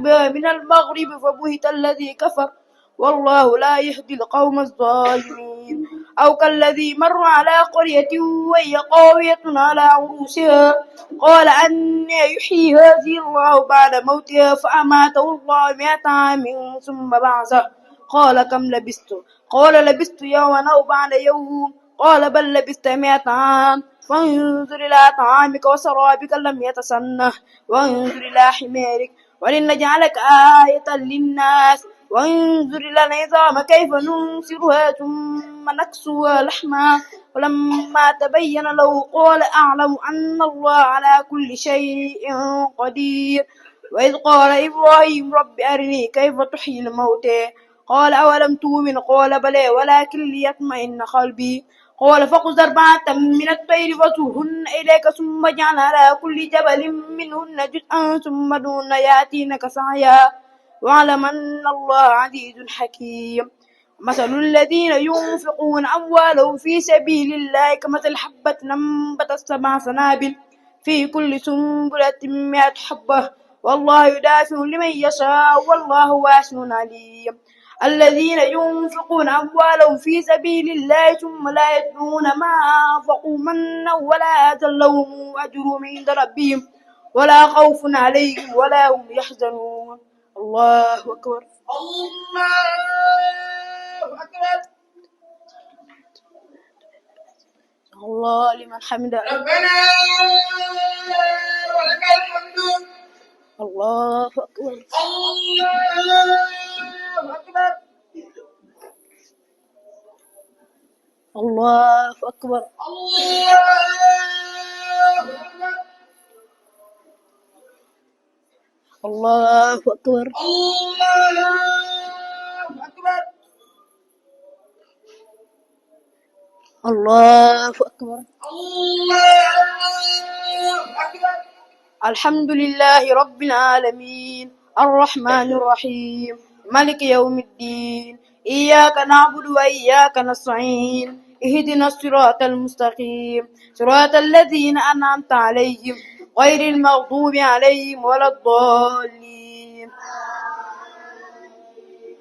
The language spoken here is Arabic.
فأصبح من المغرب فبهت الذي كفر والله لا يهدي القوم الظالمين أو كالذي مر على قرية وهي خاوية على عروشها قال أنى يحيي هذه الله بعد موتها فأماته الله 100 عام ثم بعثه قال كم لبثت قال لبثت يوما أو بعد يوم قال بل لبثت 100 عام فانظر إلى طعامك وشرابك لم يتسنه وانظر إلى حمارك ولنجعلك آية للناس وانظر إلى العظام كيف ننشرها ثم نكسوها لحما ولما تبين له قال أعلم أن الله على كل شيء قدير وإذ قال إبراهيم رب أرني كيف تحيي الموتى قال أولم تؤمن قال بلى ولكن ليطمئن قلبي قال فخذ 4 من الطير فصرهن إليك ثم اجعل على كل جبل منهن جزءا ثم دون يأتينك سعيا واعلم أن الله عزيز حكيم مثل الذين ينفقون أموالهم في سبيل الله كمثل حبة أنبتت 7 سنابل في كل سنبلة 100 حبة والله يدافع لمن يشاء والله واسع عليم الذين ينفقون أموالهم في سبيل الله ثم لا يتبعون ما أنفقوا منا ولا أذى لهم أجرهم عند ربهم ولا خوف عليهم ولا هم يحزنون الله أكبر الله أكبر الله لمن حمده ربنا ولك الحمد الله أكبر الله أكبر الله أكبر الله أكبر الله أكبر الله الله أكبر أكبر الله أكبر الحمد لله رب العالمين الرحمن الرحيم مالك يوم الدين إياك نعبد وإياك نستعين اهدنا الصراط المستقيم صراط الذين أنعمت عليهم غير المغضوب عليهم ولا الضالين